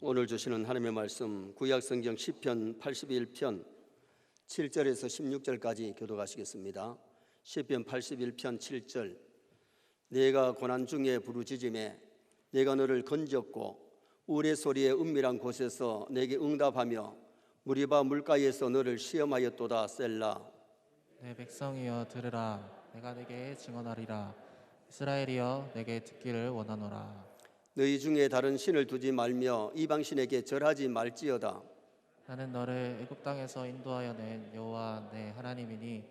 오늘 주시는 하나님의 말씀 구약성경 시편 81편 7절에서 16절까지 교독하시겠습니다. 시편 81편 7절. 내가 고난 중에 부르짖음에 내가 너를 건졌고 우레소리의 은밀한 곳에서 내게 응답하며 무리바 물가에서 너를 시험하였도다. 셀라. 내 백성이여 들으라. 내가 내게 증언하리라. 이스라엘이여 내게 듣기를 원하노라. 너희 중에 다른 신을 두지 말며 이방신에게 절하지 말지어다. 나는 너를 애굽 땅에서 인도하여 낸 여호와 내 하나님이니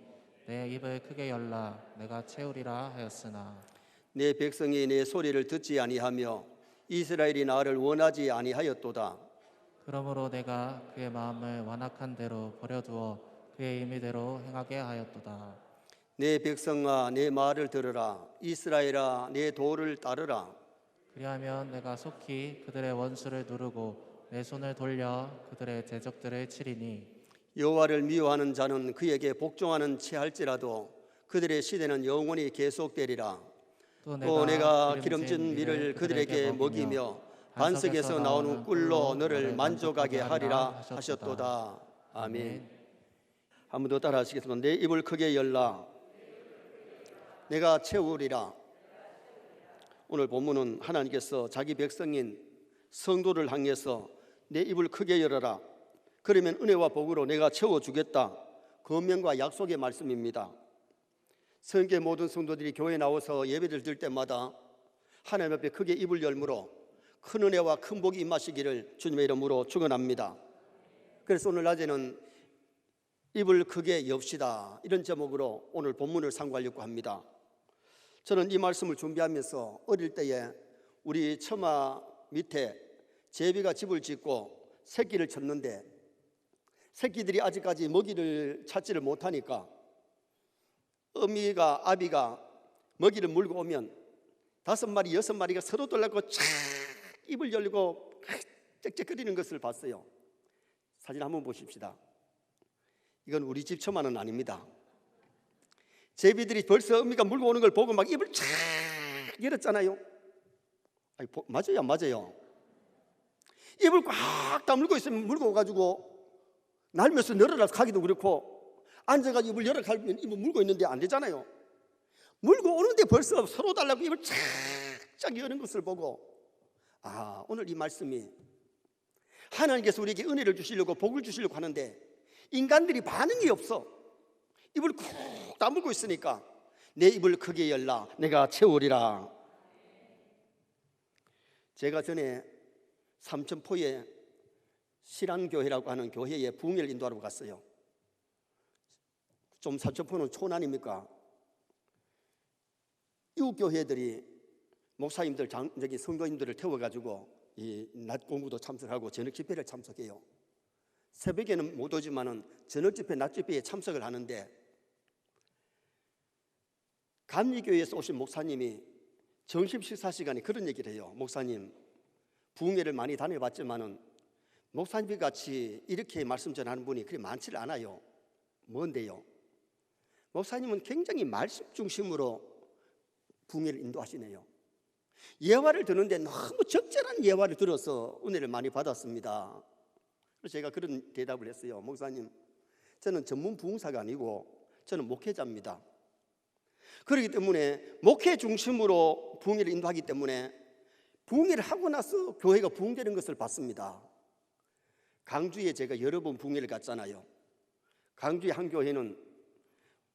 내 입을 크게 열라. 내가 채우리라 하였으나 내 백성이 내 소리를 듣지 아니하며 이스라엘이 나를 원하지 아니하였도다. 그러므로 내가 그의 마음을 완악한 대로 버려두어 그의 임의대로 행하게 하였도다. 내 백성아 내 말을 들으라. 이스라엘아 내 도를 따르라. 그리하면 내가 속히 그들의 원수를 누르고 내 손을 돌려 그들의 대적들을 치리니 여호와를 미워하는 자는 그에게 복종하는 체할지라도 그들의 시대는 영원히 계속되리라. 또 내가 기름진 밀을 그들에게 먹이며 반석에서 나오는 꿀로 너를 만족하게 하리라 하셨도다. 아멘. 한 번 더 따라 하시겠습니다. 내 입을 크게 열라. 내가 채우리라. 오늘 본문은 하나님께서 자기 백성인 성도를 향해서 내 입을 크게 열어라. 그러면 은혜와 복으로 내가 채워주겠다. 권면과 약속의 말씀입니다. 성교의 모든 성도들이 교회에 나와서 예배를 드릴 때마다 하나님 앞에 크게 입을 열므로 큰 은혜와 큰 복이 임하시기를 주님의 이름으로 축원합니다. 그래서 오늘 낮에는 입을 크게 엽시다, 이런 제목으로 오늘 본문을 상고하려고 합니다. 저는 이 말씀을 준비하면서 어릴 때에 우리 처마 밑에 제비가 집을 짓고 새끼를 쳤는데 새끼들이 아직까지 먹이를 찾지를 못하니까 어미가 아비가 먹이를 물고 오면 5마리 6마리가 서로 돌라고 쫙 입을 열고 짹짹거리는 것을 봤어요. 사진 한번 보십시다. 이건 우리 집 처마는 아닙니다. 제비들이 벌써 어미가 물고 오는 걸 보고 막 입을 쫙 열었잖아요. 아니, 맞아요, 안 맞아요? 입을 꽉 다물고 있으면 물고 오가지고 날면서 늘어라 가기도 그렇고 앉아가지고 입을 열어 가면 입을 물고 있는데 안 되잖아요. 물고 오는데 벌써 서로 달라고 입을 쫙 여는 것을 보고 오늘 이 말씀이 하나님께서 우리에게 은혜를 주시려고 복을 주시려고 하는데 인간들이 반응이 없어. 입을 쿡 다물고 있으니까 내 입을 크게 열라. 내가 채우리라. 제가 전에 삼천포에 실안교회라고 하는 교회에 부흥회를 인도하러 갔어요. 좀 삼천포는 촌 아닙니까? 이웃교회들이 목사님들, 성도님들을 태워가지고 이 낮 공부도 참석하고 저녁 집회를 참석해요. 새벽에는 못 오지만은 저녁 집회, 낮 집회에 참석을 하는데 감리교회에서 오신 목사님이 점심 식사 시간에 그런 얘기를 해요. 목사님, 부흥회를 많이 다녀봤지만은 목사님 같이 이렇게 말씀 전하는 분이 그리 많지를 않아요. 뭔데요? 목사님은 굉장히 말씀 중심으로 부흥회를 인도하시네요. 예화를 듣는데 너무 적절한 예화를 들어서 은혜를 많이 받았습니다. 그래서 제가 그런 대답을 했어요. 목사님, 저는 전문 부흥사가 아니고 저는 목회자입니다. 그렇기 때문에 목회 중심으로 부흥회를 인도하기 때문에 부흥회를 하고 나서 교회가 부흥되는 것을 봤습니다. 강주에 제가 여러 번 부흥회를 갔잖아요. 강주의 한 교회는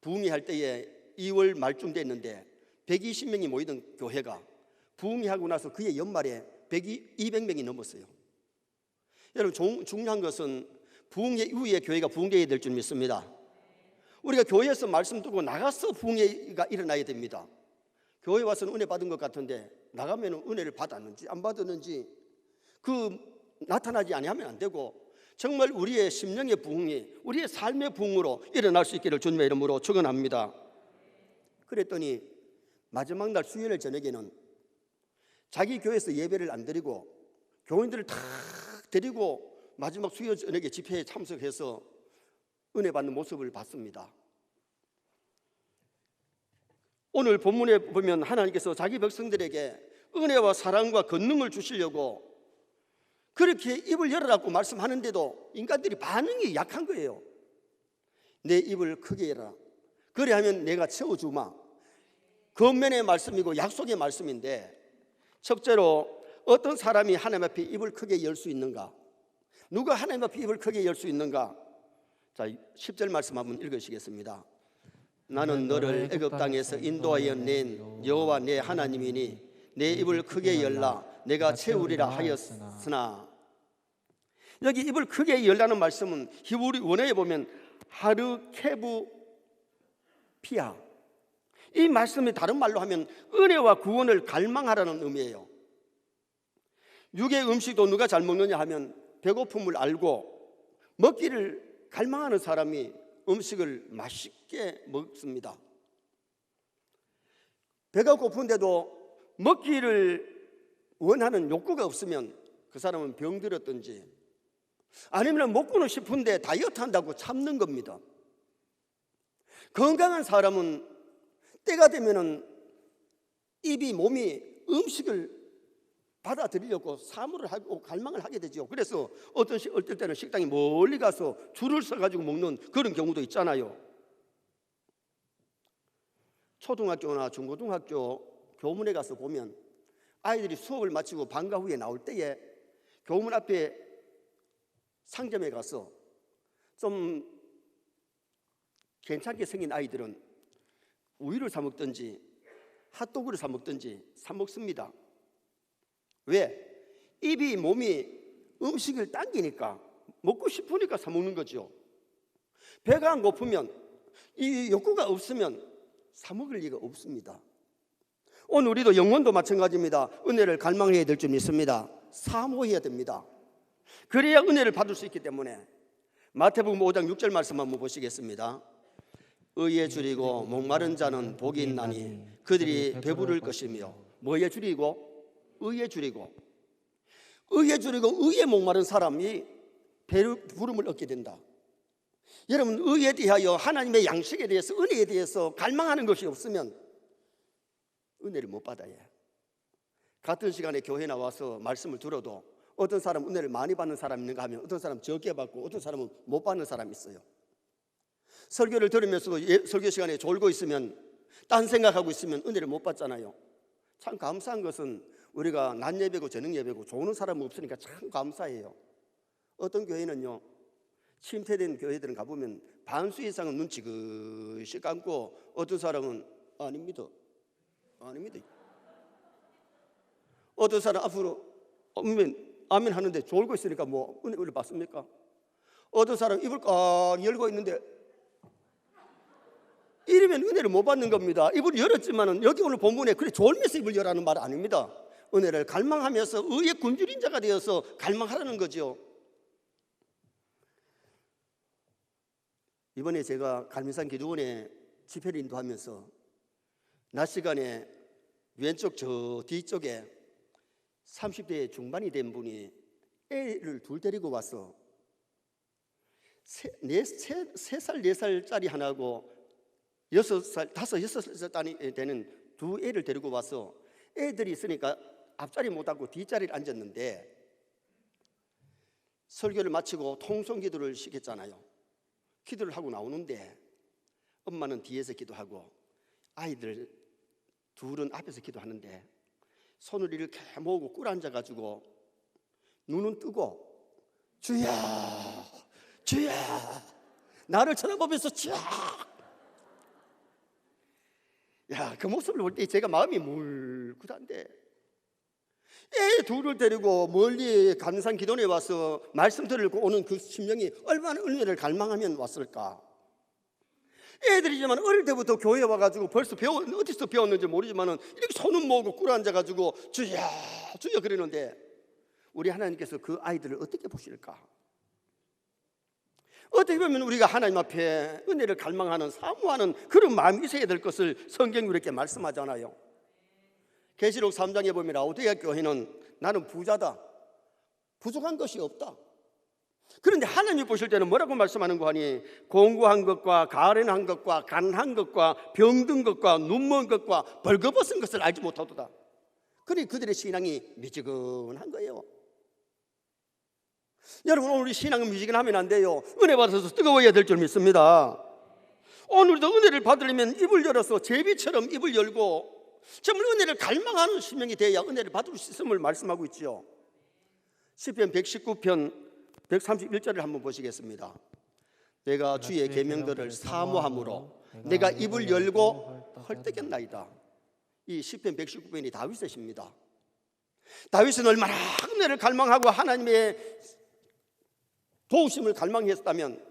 부흥회 할 때에 2월 말쯤 됐는데 120명이 모이던 교회가 부흥회 하고 나서 그해 연말에 200명이 넘었어요. 여러분, 중요한 것은 부흥회 이후에 교회가 부흥되어야 될 줄 믿습니다. 우리가 교회에서 말씀 듣고 나가서 부흥회가 일어나야 됩니다. 교회 와서는 은혜 받은 것 같은데 나가면 은혜를 받았는지 안 받았는지 나타나지 아니하면 안 되고 정말 우리의 심령의 부흥이 우리의 삶의 부흥으로 일어날 수 있기를 주님의 이름으로 축원합니다. 그랬더니 마지막 날 수요일 저녁에는 자기 교회에서 예배를 안 드리고 교인들을 다 데리고 마지막 수요 저녁에 집회에 참석해서 은혜 받는 모습을 봤습니다. 오늘 본문에 보면 하나님께서 자기 백성들에게 은혜와 사랑과 권능을 주시려고 그렇게 입을 열어라고 말씀하는데도 인간들이 반응이 약한 거예요. 내 입을 크게 열어라. 그래 하면 내가 채워주마. 권면의 말씀이고 약속의 말씀인데, 첫째로 어떤 사람이 하나님 앞에 입을 크게 열 수 있는가? 누가 하나님 앞에 입을 크게 열 수 있는가? 자, 10절 말씀 한번 읽으시겠습니다. 나는 너를 애굽 땅에서 인도하여 낸 여호와 내 하나님이니 내 입을 크게 열라 내가 채우리라 하였으나. 여기 입을 크게 열라는 말씀은 히브리 원어에 보면 하르케부 피아, 이 말씀이 다른 말로 하면 은혜와 구원을 갈망하라는 의미예요. 육의 음식도 누가 잘 먹느냐 하면 배고픔을 알고 먹기를 갈망하는 사람이 음식을 맛있게 먹습니다. 배가 고픈데도 먹기를 원하는 욕구가 없으면 그 사람은 병들었든지 아니면 먹고는 싶은데 다이어트 한다고 참는 겁니다. 건강한 사람은 때가 되면은 입이 몸이 음식을 받아들이려고 사모를 하고 갈망을 하게 되죠. 그래서 어떨 때는 식당에 멀리 가서 줄을 서가지고 먹는 그런 경우도 있잖아요. 초등학교나 중고등학교 교문에 가서 보면 아이들이 수업을 마치고 방과 후에 나올 때에 교문 앞에 상점에 가서 좀 괜찮게 생긴 아이들은 우유를 사 먹든지 핫도그를 사 먹든지 사 먹습니다. 왜? 입이 몸이 음식을 당기니까, 먹고 싶으니까 사 먹는 거죠. 배가 안 고프면, 이 욕구가 없으면 사 먹을 리가 없습니다. 오늘 우리도 영혼도 마찬가지입니다. 은혜를 갈망해야 될 줄 믿습니다. 사모해야 됩니다. 그래야 은혜를 받을 수 있기 때문에 마태복음 5장 6절 말씀 한번 보시겠습니다. 의에 줄이고 목마른 자는 복이 있나니 그들이 배부를 것이며. 뭐에 줄이고? 의에 줄이고. 의에 줄이고 의에 목마른 사람이 부름을 얻게 된다. 여러분, 의에 대하여 하나님의 양식에 대해서, 은혜에 대해서 갈망하는 것이 없으면 은혜를 못 받아요. 같은 시간에 교회 나와서 말씀을 들어도 어떤 사람은 은혜를 많이 받는 사람이 있는가 하면 어떤 사람은 적게 받고 어떤 사람은 못 받는 사람이 있어요. 설교를 들으면서도 설교 시간에 졸고 있으면, 딴 생각하고 있으면 은혜를 못 받잖아요. 참 감사한 것은 우리가 낮 예배고 저녁 예배고 조는 사람은 없으니까 참 감사해요. 어떤 교회는요, 침체된 교회들은 가보면 반수 이상은 눈 지그시 감고 어떤 사람은 아닙니다. 어떤 사람 앞으로 아멘 하는데 졸고 있으니까 뭐 은혜를 받습니까? 어떤 사람 입을 꽉 열고 있는데 이러면 은혜를 못 받는 겁니다. 입을 열었지만은 여기 오늘 본문에 그래 졸면서 입을 열라는 말 아닙니다. 은혜를 갈망하면서 의의 굶주린 자가 되어서 갈망하라는 거죠. 이번에 제가 갈미산 기도원에 집회를 인도하면서 낮 시간에 왼쪽 저 뒤쪽에 30대 중반이 된 분이 애를 둘 데리고 와서 3살, 4살짜리 하나고 6살, 5, 6살짜리 되는 두 애를 데리고 와서 애들이 있으니까 앞자리 못하고 뒷자리를 앉았는데 설교를 마치고 통성기도를 시켰잖아요. 기도를 하고 나오는데 엄마는 뒤에서 기도하고 아이들 둘은 앞에서 기도하는데 손을 이렇게 모으고 꿇어 앉아가지고 눈은 뜨고 주야 주야 나를 쳐다보면서 주야. 야, 그 모습을 볼 때 제가 마음이 물긋한데 애 둘을 데리고 멀리 감산 기도원에 와서 말씀 들으려고 오는 그 심령이 얼마나 은혜를 갈망하면 왔을까. 애들이지만 어릴 때부터 교회에 와가지고 벌써 어디서 배웠는지 모르지만 이렇게 손은 모으고 꿇어 앉아가지고 주야 주야 그러는데 우리 하나님께서 그 아이들을 어떻게 보실까? 어떻게 보면 우리가 하나님 앞에 은혜를 갈망하는 사모하는 그런 마음이 있어야 될 것을 성경이 이렇게 말씀하잖아요. 계시록 3장에 보면 라오디게아 교회는 나는 부자다, 부족한 것이 없다. 그런데 하나님이 보실 때는 뭐라고 말씀하는 거 하니 공고한 것과 가련한 것과 가난한 것과 병든 것과 눈먼 것과 벌거벗은 것을 알지 못하도다. 그러니 그들의 신앙이 미지근한 거예요. 여러분, 오늘 우리 신앙은 뮤직을 하면 안 돼요. 은혜 받아서 뜨거워야 될 줄 믿습니다. 오늘도 은혜를 받으려면 입을 열어서 제비처럼 입을 열고 정말 은혜를 갈망하는 심령이 돼야 은혜를 받을 수 있음을 말씀하고 있지요. 시편 119편 131절을 한번 보시겠습니다. 내가 주의 계명들을 사모함으로 내가 입을 열고 헐떡였나이다. 이 시편 119편이 다윗의 시입니다. 다윗은 얼마나 은혜를 갈망하고 하나님의 도우심을 갈망했다면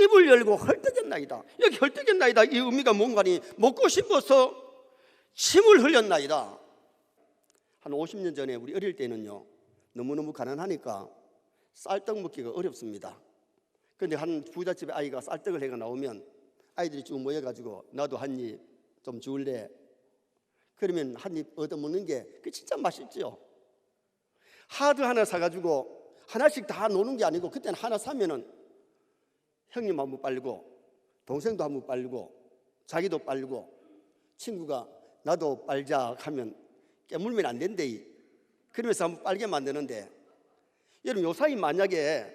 입을 열고 헐떡였나이다. 여기 헐떡였나이다 이 의미가 뭔가니 먹고 싶어서 침을 흘렸나이다. 한 50년 전에 우리 어릴 때는요, 너무너무 가난하니까 쌀떡 먹기가 어렵습니다. 그런데 한 부잣집의 아이가 쌀떡을 해가 나오면 아이들이 쭉 모여가지고 나도 한 입 좀 줄래? 그러면 한 입 얻어먹는 게 그게 진짜 맛있죠. 하드 하나 사가지고 하나씩 다 노는 게 아니고 그때는 하나 사면은 형님 한번 빨고 동생도 한번 빨고 자기도 빨고 친구가 나도 빨자 하면 깨물면 안 된대. 그러면서 한번 빨게 만드는데, 여러분 요사이 만약에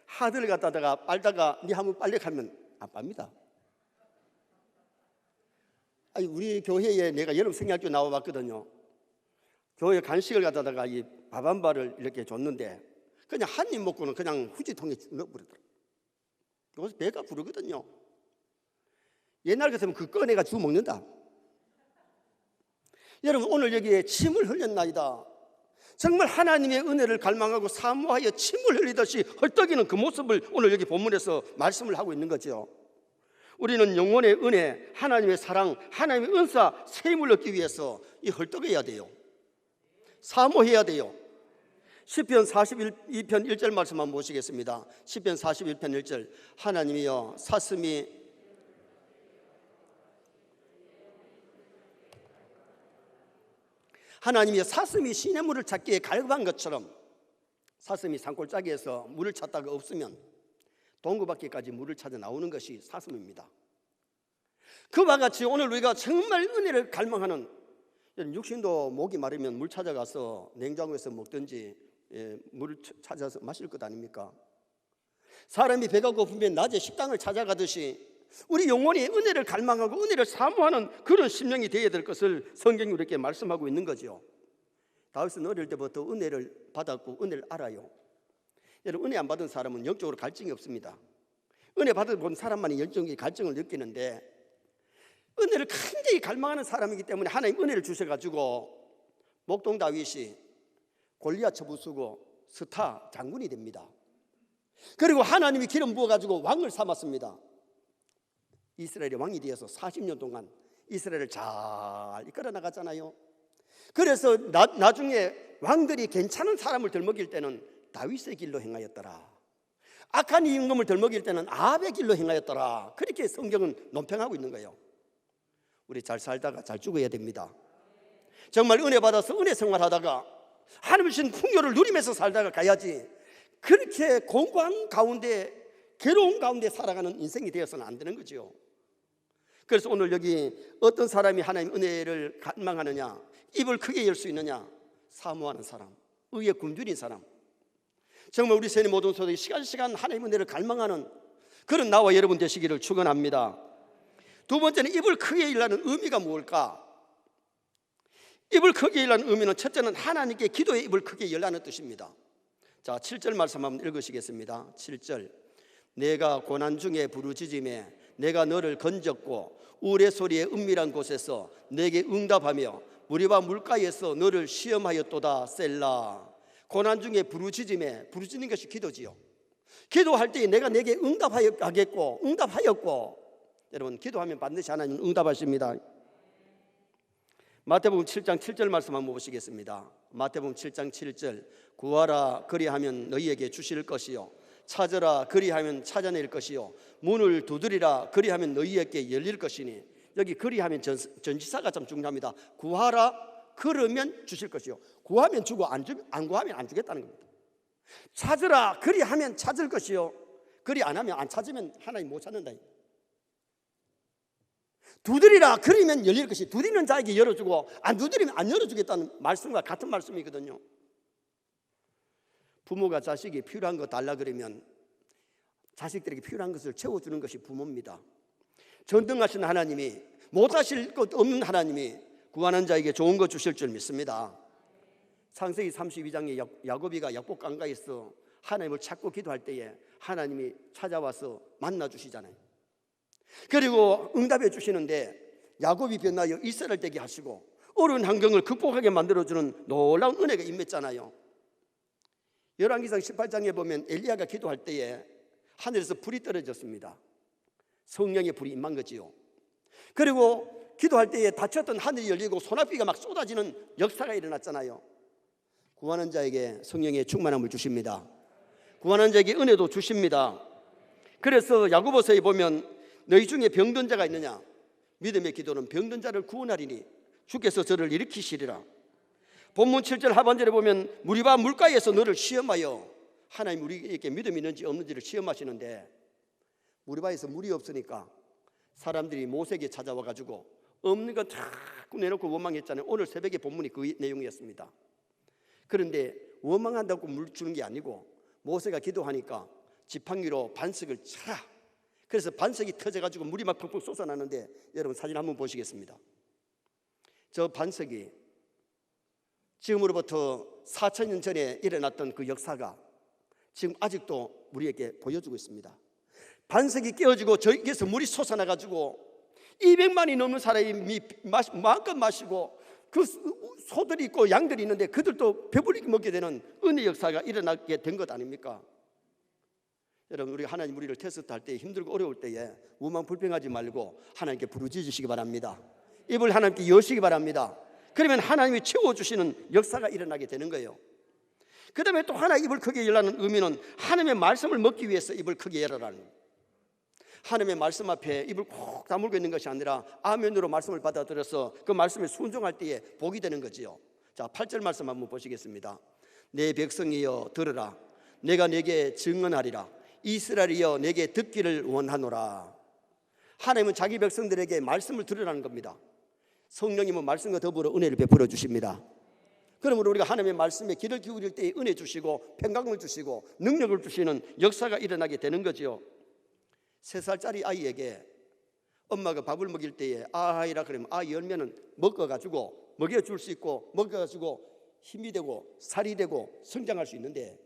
하드를 갖다가 빨다가 니 한번 빨래 하면 안 빱니다. 아니, 우리 교회에 내가 여름 성경학교 나와봤거든요. 교회 간식을 갖다가 이 밥 한 발을 이렇게 줬는데 그냥 한 입 먹고는 그냥 후지통에 넣어버리더라고요. 그래서 배가 부르거든요. 옛날 같으면 그 꺼내가 주워 먹는다. 여러분, 오늘 여기에 침을 흘렸나이다. 정말 하나님의 은혜를 갈망하고 사모하여 침을 흘리듯이 헐떡이는 그 모습을 오늘 여기 본문에서 말씀을 하고 있는 거죠. 우리는 영혼의 은혜, 하나님의 사랑, 하나님의 은사, 세임을 얻기 위해서 이 헐떡여야 돼요. 사모해야 돼요. 시편 41편 1절 말씀 한번 보시겠습니다. 시편 41편 1절. 하나님이여 사슴이 시냇물을 찾기에 갈급한 것처럼 사슴이 산골짜기에서 물을 찾다가 없으면 동구 밖에까지 물을 찾아 나오는 것이 사슴입니다. 그와 같이 오늘 우리가 정말 은혜를 갈망하는, 육신도 목이 마르면 물 찾아가서 냉장고에서 먹든지 물을 찾아서 마실 것 아닙니까? 사람이 배가 고프면 낮에 식당을 찾아가듯이 우리 영혼이 은혜를 갈망하고 은혜를 사모하는 그런 심령이 되어야 될 것을 성경이 우리에게 말씀하고 있는 거죠. 다윗은 어릴 때부터 은혜를 받았고 은혜를 알아요. 여러분, 은혜 안 받은 사람은 영적으로 갈증이 없습니다. 은혜 받은 사람만이 영적인 갈증을 느끼는데, 은혜를 굉장히 갈망하는 사람이기 때문에 하나님 은혜를 주셔가지고 목동 다윗이 골리앗 쳐부수고 스타 장군이 됩니다. 그리고 하나님이 기름 부어가지고 왕을 삼았습니다. 이스라엘의 왕이 되어서 40년 동안 이스라엘을 잘 이끌어 나갔잖아요. 그래서 나중에 왕들이 괜찮은 사람을 덜먹일 때는 다윗의 길로 행하였더라, 악한 임금을 덜먹일 때는 아합의 길로 행하였더라, 그렇게 성경은 논평하고 있는 거예요. 우리 잘 살다가 잘 죽어야 됩니다. 정말 은혜 받아서 은혜 생활하다가 하나님의 주신 풍요를 누리면서 살다가 가야지, 그렇게 공고한 가운데 괴로운 가운데 살아가는 인생이 되어서는 안 되는 거죠. 그래서 오늘 여기 어떤 사람이 하나님 은혜를 갈망하느냐, 입을 크게 열 수 있느냐, 사모하는 사람, 의에 굶주린 사람, 정말 우리 세계 모든 소득이 시간 하나님 은혜를 갈망하는 그런 나와 여러분 되시기를 축원합니다. 두 번째는 입을 크게 열라는 의미가 무엇일까? 입을 크게 열라는 의미는 첫째는 하나님께 기도의 입을 크게 열라는 뜻입니다. 자, 7절 말씀 한번 읽으시겠습니다. 7절. 내가 고난 중에 부르짖음에 내가 너를 건졌고 우레소리의 은밀한 곳에서 내게 응답하며 무리와 물가에서 너를 시험하였도다. 셀라. 고난 중에 부르짖음에, 부르짖는 것이 기도지요. 기도할 때 내가 내게 응답하였고, 여러분 기도하면 반드시 하나님 응답하십니다. 마태복음 7장 7절 말씀 한번 보시겠습니다. 마태복음 7장 7절. 구하라 그리하면 너희에게 주실 것이요, 찾으라 그리하면 찾아낼 것이요, 문을 두드리라 그리하면 너희에게 열릴 것이니. 여기 그리하면 전치사가 참 중요합니다. 구하라 그러면 주실 것이요, 구하면 주고 안 구하면 안 주겠다는 겁니다. 찾으라 그리하면 찾을 것이요, 그리 안 하면 안 찾으면 하나님 못 찾는다. 두드리라 그리면 열릴 것이, 두드리는 자에게 열어주고 안 두드리면 안 열어주겠다는 말씀과 같은 말씀이거든요. 부모가 자식이 필요한 거 달라 그러면 자식들에게 필요한 것을 채워주는 것이 부모입니다. 전능하신 하나님이, 못하실 것 없는 하나님이 구하는 자에게 좋은 것 주실 줄 믿습니다. 창세기 32장에 야곱이가 약복 강가에서 하나님을 찾고 기도할 때에 하나님이 찾아와서 만나 주시잖아요. 그리고 응답해 주시는데 야곱이 변하여 이스라엘 되게 하시고 어려운 환경을 극복하게 만들어주는 놀라운 은혜가 임했잖아요. 열왕기상 18장에 보면 엘리야가 기도할 때에 하늘에서 불이 떨어졌습니다. 성령의 불이 임한 거지요. 그리고 기도할 때에 닫혔던 하늘이 열리고 소낙비가 막 쏟아지는 역사가 일어났잖아요. 구하는 자에게 성령의 충만함을 주십니다. 구하는 자에게 은혜도 주십니다. 그래서 야고보서에 보면 너희 중에 병든 자가 있느냐? 믿음의 기도는 병든 자를 구원하리니 주께서 저를 일으키시리라. 본문 7절 하반절에 보면 무리바 물가에서 너를 시험하여, 하나님 우리에게 믿음이 있는지 없는지를 시험하시는데 무리바에서 물이 없으니까 사람들이 모세에게 찾아와 가지고 없는 거 자꾸 내놓고 원망했잖아요. 오늘 새벽에 본문이 그 내용이었습니다. 그런데 원망한다고 물 주는 게 아니고 모세가 기도하니까 지팡이로 반석을 쳐라. 그래서 반석이 터져가지고 물이 막 펑펑 쏟아나는데 여러분 사진 한번 보시겠습니다. 저 반석이 지금으로부터 4,000년 전에 일어났던 그 역사가 지금 아직도 우리에게 보여주고 있습니다. 반석이 깨어지고 저기서 물이 솟아나가지고 200만이 넘는 사람이 마음껏 마시고 그 소들이 있고 양들이 있는데 그들도 배불리게 먹게 되는 은혜 역사가 일어나게 된 것 아닙니까? 여러분, 우리가 하나님 우리를 테스트할 때 힘들고 어려울 때에 우만 불평하지 말고 하나님께 부르짖으시기 바랍니다. 입을 하나님께 여시기 바랍니다. 그러면 하나님이 채워주시는 역사가 일어나게 되는 거예요. 그 다음에 또 하나 입을 크게 열라는 의미는 하나님의 말씀을 먹기 위해서 입을 크게 열어라는 거예요. 하나님의 말씀 앞에 입을 콕 다물고 있는 것이 아니라 아멘으로 말씀을 받아들여서 그 말씀에 순종할 때에 복이 되는 거지요. 자, 8절 말씀 한번 보시겠습니다. 내 백성이여 들으라. 내가 내게 증언하리라. 이스라엘이여 내게 듣기를 원하노라. 하나님은 자기 백성들에게 말씀을 들으라는 겁니다. 성령님은 말씀과 더불어 은혜를 베풀어 주십니다. 그러므로 우리가 하나님의 말씀에 귀를 기울일 때에 은혜 주시고 평강을 주시고 능력을 주시는 역사가 일어나게 되는 거지요. 3살짜리 아이에게 엄마가 밥을 먹일 때에 아이라 그러면 아 열면은 먹어가지고 먹여줄 수 있고 먹어가지고 힘이 되고 살이 되고 성장할 수 있는데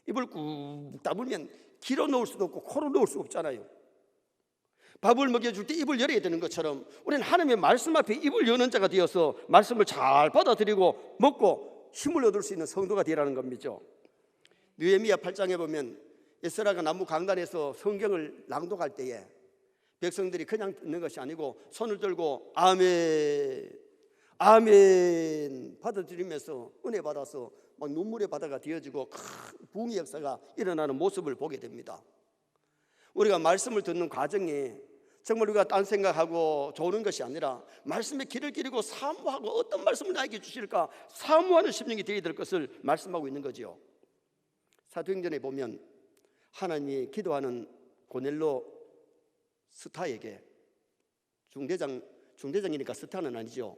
입을 꾹 다물면 귀로 넣을 수도 없고 코로 넣을 수 없잖아요. 밥을 먹여줄 때 입을 열어야 되는 것처럼 우리는 하나님의 말씀 앞에 입을 여는 자가 되어서 말씀을 잘 받아들이고 먹고 힘을 얻을 수 있는 성도가 되라는 겁니다. 느헤미야 8장에 보면 에스라가 나무 강단에서 성경을 낭독할 때에 백성들이 그냥 듣는 것이 아니고 손을 들고 아멘 아멘 받아들이면서 은혜 받아서 막 눈물의 바다가 되어지고 큰 부흥의 역사가 일어나는 모습을 보게 됩니다. 우리가 말씀을 듣는 과정이 정말 우리가 딴 생각하고 좋은 것이 아니라 말씀에 귀를 기르고 사모하고 어떤 말씀을 나에게 주실까 사모하는 심령이 되어야 될 것을 말씀하고 있는 거죠. 사도행전에 보면 하나님이 기도하는 고넬로 스타에게 중대장이니까 스타는 아니죠.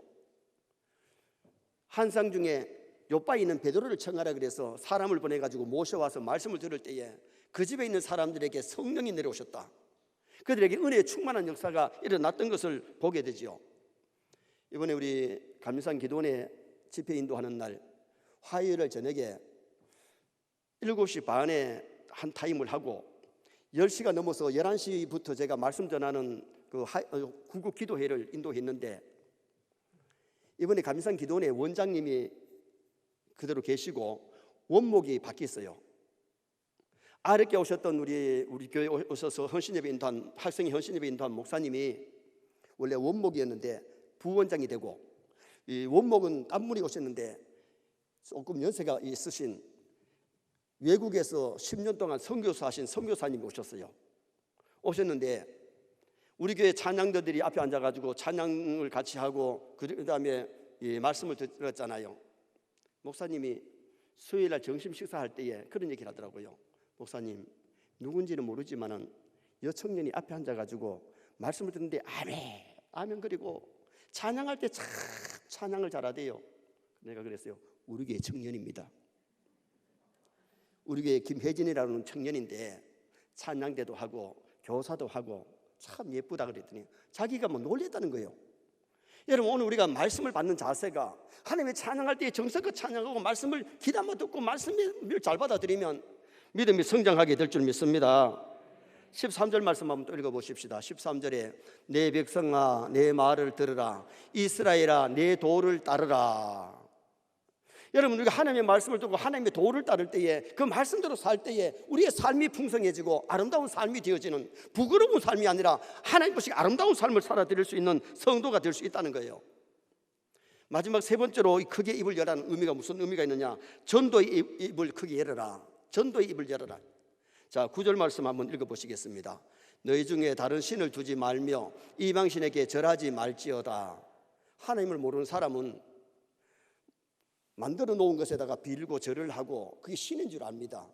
한상 중에 요바에 있는 베드로를 청하라 그래서 사람을 보내가지고 모셔와서 말씀을 들을 때에 그 집에 있는 사람들에게 성령이 내려오셨다. 그들에게 은혜의 충만한 역사가 일어났던 것을 보게 되죠. 이번에 우리 감리산 기도원에 집회 인도하는 날 화요일 저녁에 7시 반에 한 타임을 하고 10시가 넘어서 11시부터 제가 말씀 전하는 그 구국 기도회를 인도했는데 이번에 감리산 기도원의 원장님이 그대로 계시고 원목이 바뀌었어요. 아랫게 오셨던 우리 교회에 오셔서 헌신예배 인도한 학생이 헌신예배 인도한 목사님이 원래 원목이었는데 부원장이 되고 이 원목은 딴 분이 오셨는데 조금 연세가 있으신 외국에서 10년 동안 선교사 하신 선교사님이 오셨어요. 오셨는데 우리 교회 찬양자들이 앞에 앉아가지고 찬양을 같이 하고 그 다음에 말씀을 들었잖아요. 목사님이 수요일날 점심 식사할 때에 그런 얘기를 하더라고요. 목사님, 누군지는 모르지만은 여청년이 앞에 앉아가지고 말씀을 듣는데 아멘, 아멘 그리고 찬양할 때 참 찬양을 잘하대요. 내가 그랬어요. 우리 교회 청년입니다. 우리 교회 김혜진이라는 청년인데 찬양대도 하고 교사도 하고 참 예쁘다 그랬더니 자기가 뭐 놀랬다는 거예요. 여러분, 오늘 우리가 말씀을 받는 자세가 하나님의 찬양할 때 정성껏 찬양하고 말씀을 귀담아 듣고 말씀을 잘 받아들이면 믿음이 성장하게 될 줄 믿습니다. 13절 말씀 한번 또 읽어보십시다. 13절에 내 백성아 내 말을 들으라, 이스라엘아 내 도를 따르라. 여러분, 우리가 하나님의 말씀을 듣고 하나님의 도를 따를 때에, 그 말씀대로 살 때에 우리의 삶이 풍성해지고 아름다운 삶이 되어지는, 부끄러운 삶이 아니라 하나님 보시기에 아름다운 삶을 살아드릴 수 있는 성도가 될 수 있다는 거예요. 마지막 세 번째로 크게 입을 열라는 의미가 무슨 의미가 있느냐? 전도의 입을 크게 열어라. 전도의 입을 열어라. 자, 9절 말씀 한번 읽어보시겠습니다. 너희 중에 다른 신을 두지 말며 이방신에게 절하지 말지어다. 하나님을 모르는 사람은 만들어 놓은 것에다가 빌고 절을 하고 그게 신인 줄 압니다.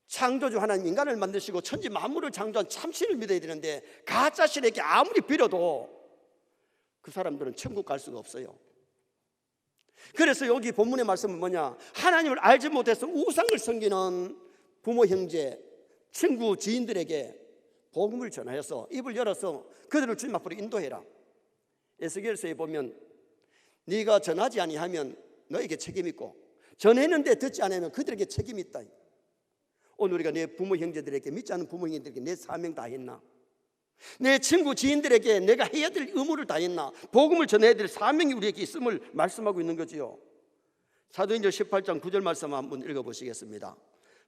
창조주 하나님 인간을 만드시고 천지 만물을 창조한 참신을 믿어야 되는데 가짜 신에게 아무리 빌어도 그 사람들은 천국 갈 수가 없어요. 그래서 여기 본문의 말씀은 뭐냐? 하나님을 알지 못해서 우상을 섬기는 부모, 형제, 친구, 지인들에게 복음을 전하여서 입을 열어서 그들을 주님 앞으로 인도해라. 에스겔서에 보면 네가 전하지 아니하면 너에게 책임이 있고 전했는데 듣지 않으면 그들에게 책임이 있다. 오늘 우리가 내 부모 형제들에게, 믿지 않는 부모 형제들에게 내 사명 다 했나? 내 친구 지인들에게 내가 해야 될 의무를 다 했나? 복음을 전해야 될 사명이 우리에게 있음을 말씀하고 있는 거지요. 사도행전 18장 9절 말씀 한번 읽어보시겠습니다.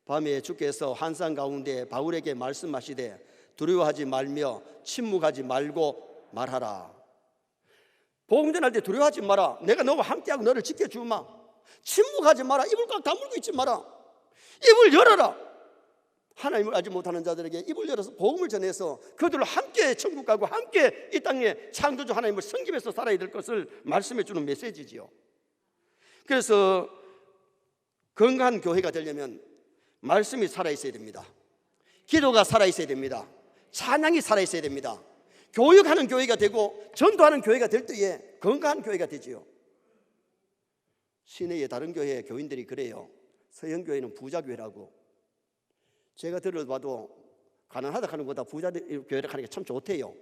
밤에 주께서 환상 가운데 바울에게 말씀하시되 두려워하지 말며 침묵하지 말고 말하라. 복음 전할 때 두려워하지 마라. 내가 너와 함께하고 너를 지켜주마. 침묵하지 마라. 입을 꽉 다물고 있지 마라. 입을 열어라. 하나님을 알지 못하는 자들에게 입을 열어서 복음을 전해서 그들을 함께 천국 가고 함께 이 땅에 창조주 하나님을 섬기면서 살아야 될 것을 말씀해 주는 메시지지요. 그래서 건강한 교회가 되려면 말씀이 살아있어야 됩니다. 기도가 살아있어야 됩니다. 찬양이 살아있어야 됩니다. 교육하는 교회가 되고 전도하는 교회가 될 때에 건강한 교회가 되지요. 시내의 다른 교회 교인들이 그래요. 서영교회는 부자교회라고. 제가 들어봐도 가난하다 하는 것보다 부자교회를 하는 게 참 좋대요.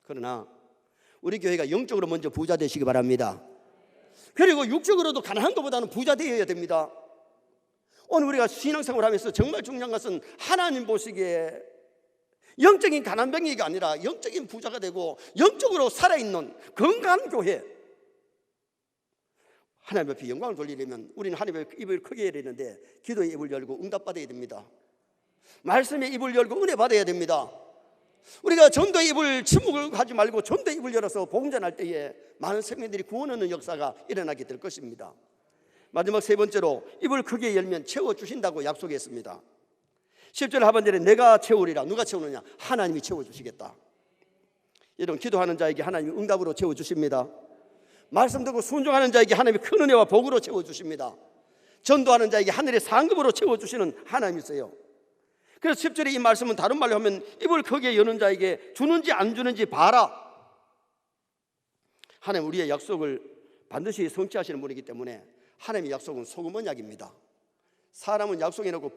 그러나 우리 교회가 영적으로 먼저 부자 되시기 바랍니다. 그리고 육적으로도 가난한 것보다는 부자 되어야 됩니다. 오늘 우리가 신앙생활을 하면서 정말 중요한 것은 하나님 보시기에 영적인 가난뱅이가 아니라 영적인 부자가 되고 영적으로 살아있는 건강한 교회. 하나님 앞에 영광을 돌리려면 우리는 하나님의 입을 크게 해야 되는데 기도의 입을 열고 응답받아야 됩니다. 말씀의 입을 열고 은혜 받아야 됩니다. 우리가 전도의 입을 침묵을 하지 말고 전도의 입을 열어서 복음 전할 때에 많은 생명들이 구원 얻는 역사가 일어나게 될 것입니다. 마지막 세 번째로 입을 크게 열면 채워주신다고 약속했습니다. 10절 하반절에 내가 채우리라. 누가 채우느냐? 하나님이 채워주시겠다. 여러분, 기도하는 자에게 하나님이 응답으로 채워주십니다. 말씀 듣고 순종하는 자에게 하나님이 큰 은혜와 복으로 채워주십니다. 전도하는 자에게 하늘의 상급으로 채워주시는 하나님이세요. 그래서 10절에 이 말씀은 다른 말로 하면 입을 크게 여는 자에게 주는지 안 주는지 봐라. 하나님 우리의 약속을 반드시 성취하시는 분이기 때문에 하나님의 약속은 소금 언약입니다. 사람은 약속해놓고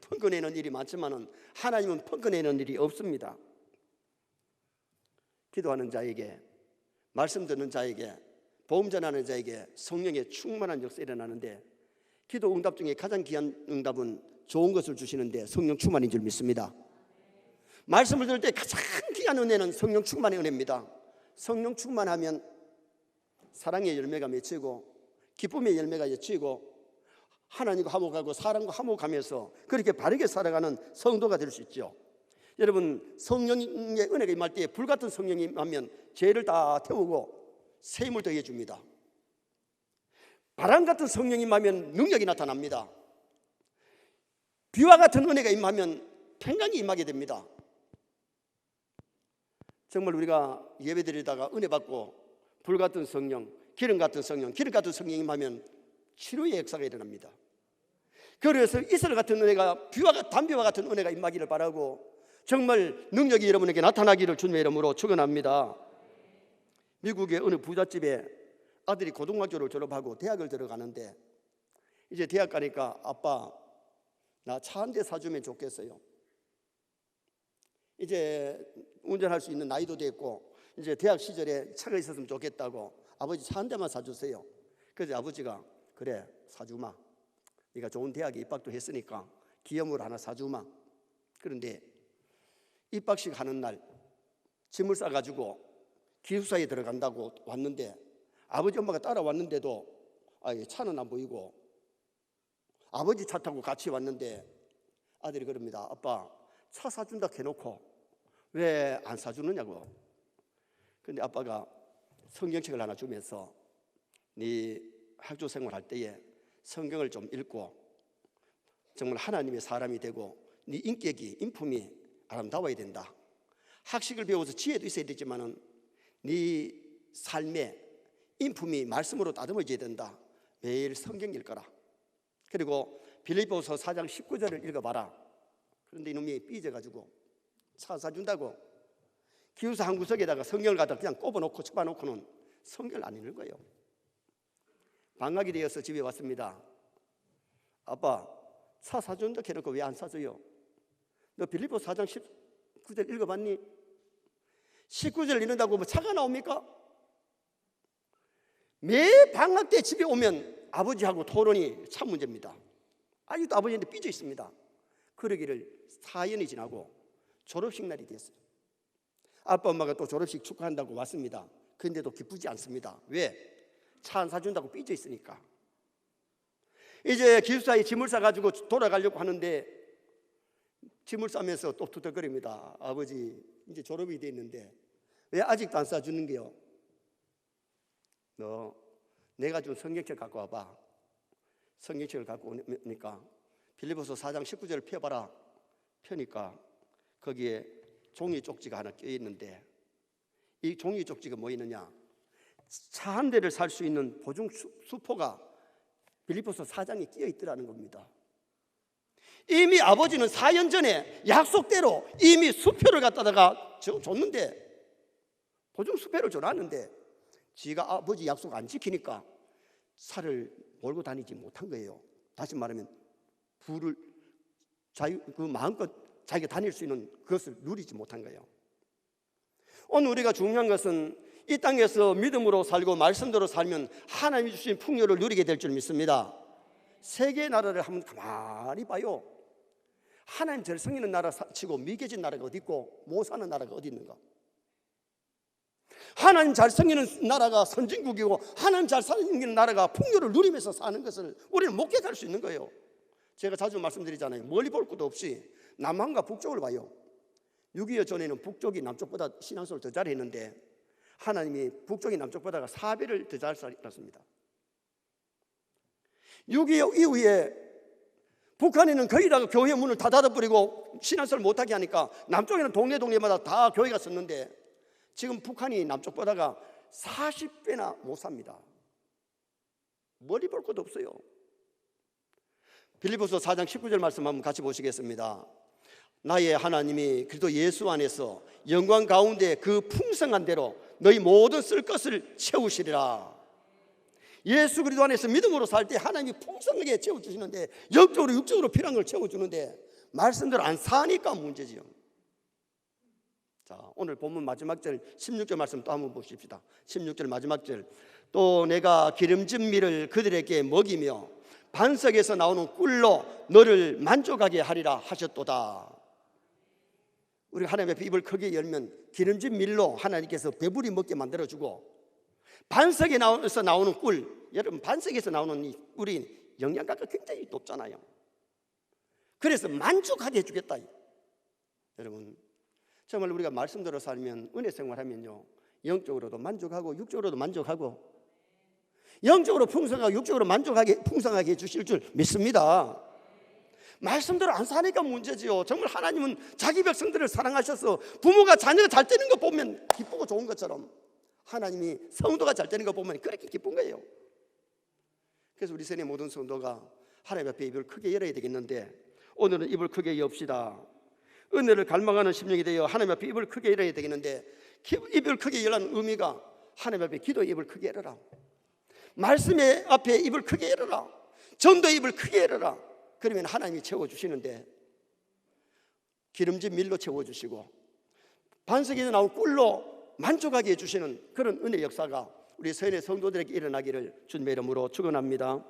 펑근내는 일이 많지만 하나님은 펑근내는 일이 없습니다. 기도하는 자에게, 말씀 듣는 자에게, 복음 전하는 자에게 성령의 충만한 역사가 일어나는데 기도 응답 중에 가장 귀한 응답은 좋은 것을 주시는데 성령 충만인 줄 믿습니다. 말씀을 들을 때 가장 귀한 은혜는 성령 충만의 은혜입니다. 성령 충만하면 사랑의 열매가 맺히고 기쁨의 열매가 맺히고 하나님과 화목하고 사람과 화목하면서 그렇게 바르게 살아가는 성도가 될 수 있죠. 여러분, 성령의 은혜가 임할 때 불같은 성령이 임하면 죄를 다 태우고 새 힘을 더해 줍니다. 바람 같은 성령이 임하면 능력이 나타납니다. 비와 같은 은혜가 임하면 평강이 임하게 됩니다. 정말 우리가 예배드리다가 은혜 받고 불 같은 성령, 기름 같은 성령, 기름 같은 성령이 임하면 치료의 역사가 일어납니다. 그래서 이슬 같은 은혜가 단비와 같은 은혜가 임하기를 바라고 정말 능력이 여러분에게 나타나기를 주님의 이름으로 축원합니다. 미국의 어느 부잣집에 아들이 고등학교를 졸업하고 대학을 들어가는데 이제 대학 가니까 아빠 나 차 한 대 사주면 좋겠어요. 이제 운전할 수 있는 나이도 됐고 이제 대학 시절에 차가 있었으면 좋겠다고 아버지 차 한 대만 사주세요. 그래서 아버지가 그래 사주마. 네가 좋은 대학에 입학도 했으니까 기념으로 하나 사주마. 그런데 입학식 하는 날 짐을 싸가지고 기숙사에 들어간다고 왔는데 아버지 엄마가 따라왔는데도 차는 안 보이고 아버지 차 타고 같이 왔는데 아들이 그럽니다. 아빠 차 사준다 해놓고 왜 안 사주느냐고. 근데 아빠가 성경책을 하나 주면서 네 학교 생활할 때에 성경을 좀 읽고 정말 하나님의 사람이 되고 네 인격이 인품이 아름다워야 된다. 학식을 배워서 지혜도 있어야 되지만은 네 삶의 인품이 말씀으로 다듬어져야 된다. 매일 성경 읽어라. 그리고 빌립보서 4장 19절을 읽어봐라. 그런데 이놈이 삐져가지고 차 사준다고 기숙사 한 구석에다가 성경을 갖다 그냥 꼽아놓고 쳐봐놓고는 성경을 안 읽는 거예요. 방학이 되어서 집에 왔습니다. 아빠 차 사준다 해놓고 왜 안 사줘요? 너 빌립보 4장 19절 읽어봤니? 19절 읽는다고 뭐 차가 나옵니까? 매 방학 때 집에 오면 아버지하고 토론이 차 문제입니다. 아직도 아버지한테 삐져 있습니다. 그러기를 4년이 지나고 졸업식 날이 됐어요. 아빠 엄마가 또 졸업식 축하한다고 왔습니다. 근데도 기쁘지 않습니다. 왜? 차 안 사준다고 삐져 있으니까. 이제 기숙사에 짐을 싸가지고 돌아가려고 하는데 짐을 싸면서 또 투덜거립니다. 아버지 이제 졸업이 됐는데 왜 아직도 안 싸주는 게요? 너 내가 준 성경책 갖고 와봐. 성경책을 갖고 오니까 빌립보서 4장 19절을 펴봐라. 펴니까 거기에 종이 쪽지가 하나 껴있는데 이 종이 쪽지가 뭐 있느냐? 차 한 대를 살 수 있는 보증 수표가 빌립보서 4장에 끼어 있더라는 겁니다. 이미 아버지는 4년 전에 약속대로 이미 수표를 갖다가 줬는데 보증 수표를 줘놨는데 지가 아버지 약속 안 지키니까 차를 몰고 다니지 못한 거예요. 다시 말하면 부를 마음껏 자기가 다닐 수 있는 그것을 누리지 못한 거예요. 오늘 우리가 중요한 것은 이 땅에서 믿음으로 살고 말씀대로 살면 하나님이 주신 풍요를 누리게 될 줄 믿습니다. 세계의 나라를 한번 가만히 봐요. 하나님 잘 섬기는 나라 치고 미개진 나라가 어디 있고 못 사는 나라가 어디 있는가? 하나님 잘 섬기는 나라가 선진국이고 하나님 잘 섬기는 나라가 풍요를 누리면서 사는 것을 우리는 목격할 수 있는 거예요. 제가 자주 말씀드리잖아요. 멀리 볼 것도 없이 남한과 북쪽을 봐요. 6.25 전에는 북쪽이 남쪽보다 신앙생활을 더 잘했는데 하나님이 북쪽이 남쪽보다가 4배를 더 잘 살았습니다. 6.25 이후에 북한에는 거의 다 교회 문을 다 닫아버리고 신앙생활을 못하게 하니까 남쪽에는 동네마다 다 교회가 섰는데 지금 북한이 남쪽보다가 40배나 못 삽니다. 멀리 볼 것도 없어요. 빌립보서 4장 19절 말씀 한번 같이 보시겠습니다. 나의 하나님이 그리스도 예수 안에서 영광 가운데 그 풍성한 대로 너희 모든 쓸 것을 채우시리라. 예수 그리스도 안에서 믿음으로 살 때 하나님이 풍성하게 채워주시는데 영적으로 육적으로 필요한 걸 채워주는데 말씀대로 안 사니까 문제지요. 자, 오늘 본문 마지막 절 16절 말씀 또 한번 보십시다. 16절 마지막 절. 또 내가 기름진 밀을 그들에게 먹이며 반석에서 나오는 꿀로 너를 만족하게 하리라 하셨도다. 우리 하나님 앞에 입을 크게 열면 기름진 밀로 하나님께서 배부리 먹게 만들어주고 반석에서 나오는 꿀, 여러분 반석에서 나오는 이 꿀이 영양가가 굉장히 높잖아요. 그래서 만족하게 해주겠다. 여러분 정말 우리가 말씀대로 살면 은혜 생활하면요 영적으로도 만족하고 육적으로도 만족하고 영적으로 풍성하고 육적으로 만족하게 풍성하게 해주실 줄 믿습니다. 말씀대로 안 사니까 문제지요. 정말 하나님은 자기 백성들을 사랑하셔서 부모가 자녀가 잘 되는 거 보면 기쁘고 좋은 것처럼 하나님이 성도가 잘 되는 거 보면 그렇게 기쁜 거예요. 그래서 우리 세계 모든 성도가 하나님 앞에 입을 크게 열어야 되겠는데 오늘은 입을 크게 엽시다. 은혜를 갈망하는 심령이 되어 하나님 앞에 입을 크게 열어야 되겠는데 입을 크게 열라는 의미가 하나님 앞에 기도의 입을 크게 열어라. 말씀의 앞에 입을 크게 열어라. 전도의 입을 크게 열어라. 그러면 하나님이 채워주시는데, 기름진 밀로 채워주시고 반석에서 나온 꿀로 만족하게 해주시는 그런 은혜 역사가 우리 서인의 성도들에게 일어나기를 주님의 이름으로 축원합니다.